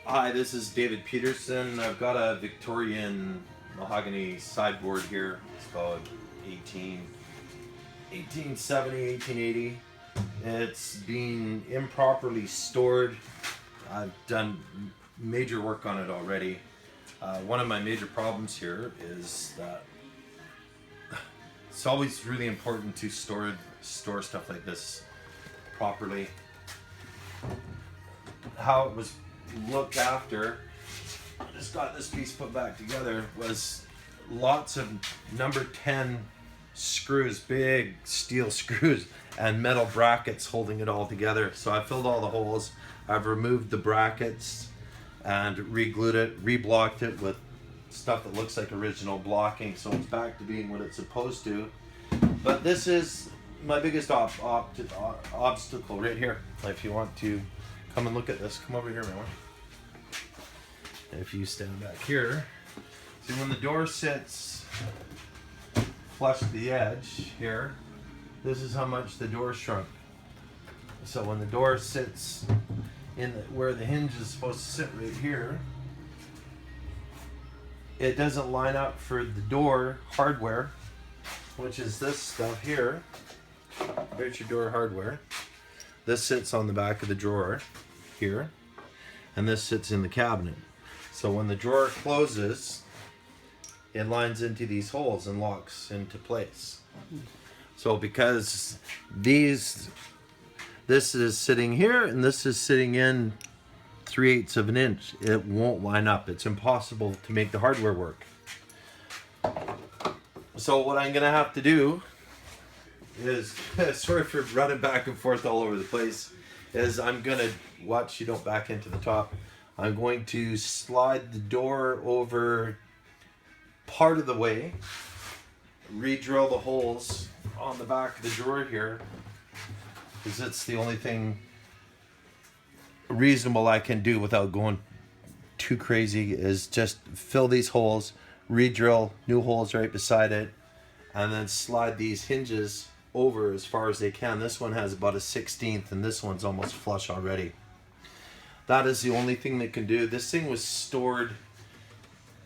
Hi, this is D.Petersen. I've got a Victorian mahogany sideboard here. It's about 1870, 1880. It's being improperly stored. I've done major work on it already. One of my major problems here is that it's always really important to store stuff like this properly. How it was looked after, I just got this piece put back together, was lots of number 10 screws, big steel screws, and metal brackets holding it all together. So I filled all the holes. I've removed the brackets and re-glued it, re-blocked it with stuff that looks like original blocking, so it's back to being what it's supposed to. But this is my biggest obstacle right here. If you want to come and look at this, come over here, man. If you stand back here, see when the door sits flush to the edge here, this is how much the door shrunk. So when the door sits in where the hinge is supposed to sit right here, it doesn't line up for the door hardware, which is this stuff here. There's your door hardware. This sits on the back of the drawer here, and this sits in the cabinet. So when the drawer closes, it lines into these holes and locks into place. So because this is sitting here and this is sitting in 3/8 of an inch, it won't line up. It's impossible to make the hardware work. So what I'm gonna have to do is, sorry for running back and forth all over the place, is I'm gonna, watch you don't back into the top, I'm going to slide the door over part of the way, re-drill the holes on the back of the drawer here, because it's the only thing reasonable I can do without going too crazy, is just fill these holes, re-drill new holes right beside it, and then slide these hinges over as far as they can. This one has about a 1/16 and this one's almost flush already. That is the only thing that can do. This thing was stored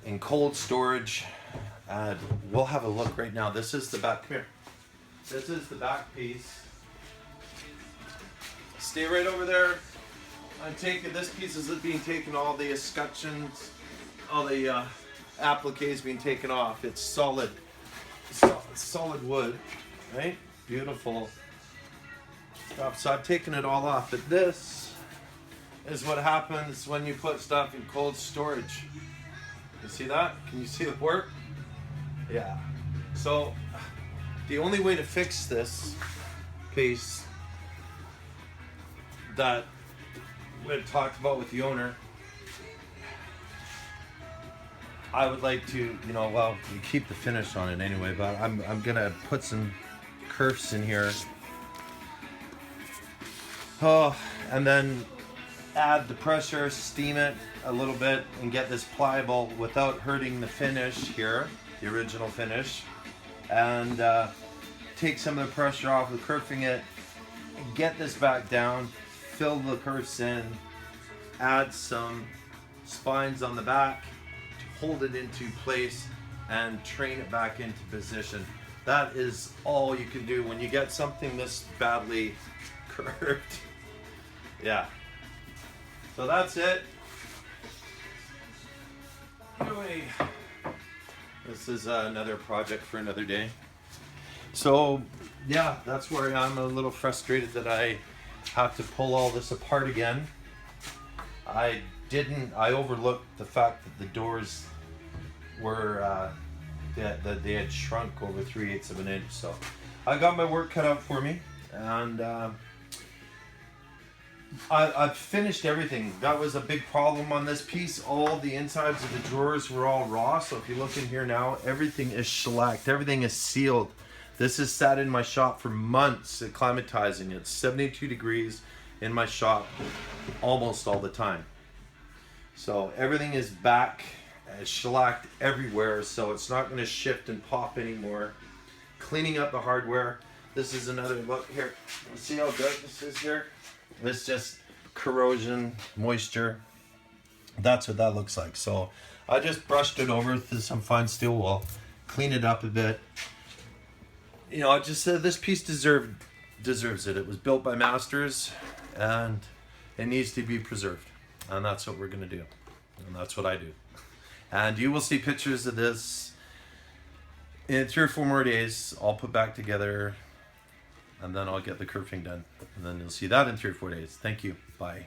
in cold storage, and we'll have a look right now. This is the back, come here. This is the back piece. Stay right over there. I'm taking, this piece is being taken, all the escutcheons, all the appliques being taken off. It's solid wood, right? Beautiful stuff. So I've taken it all off, but this is what happens when you put stuff in cold storage. You see that? Can you see the work? Yeah. So the only way to fix this piece that we had talked about with the owner, I would like to, well, you keep the finish on it anyway, but I'm gonna put some kerfs in here. Oh, and then add the pressure, steam it a little bit, and get this pliable without hurting the finish here, the original finish, and take some of the pressure off with kerfing it, and get this back down, fill the kerfs in, add some spines on the back to hold it into place, and train it back into position. That is all you can do when you get something this badly curved. Yeah. So that's it. Anyway, this is another project for another day. So yeah, that's where I'm a little frustrated that I have to pull all this apart again. I overlooked the fact that the doors were, that they had shrunk over 3/8 of an inch. So I got my work cut out for me, and I've finished everything. That was a big problem on this piece. All the insides of the drawers were all raw. So if you look in here now, everything is shellacked. Everything is sealed. This has sat in my shop for months, acclimatizing. It's 72 degrees in my shop almost all the time. So everything is back, shellacked everywhere, so it's not going to shift and pop anymore. Cleaning up the hardware. This is another look here. See how dark this is here? This just corrosion, moisture, That's what that looks like. So I just brushed it over with some fine steel wool, clean it up a bit. You know, I just said this piece deserves it. It was built by masters, and it needs to be preserved. And that's what we're going to do. And that's what I do. And you will see pictures of this in 3 or 4 more days. I'll put back together, and then I'll get the curving done. And then you'll see that in 3 or 4 days. Thank you. Bye.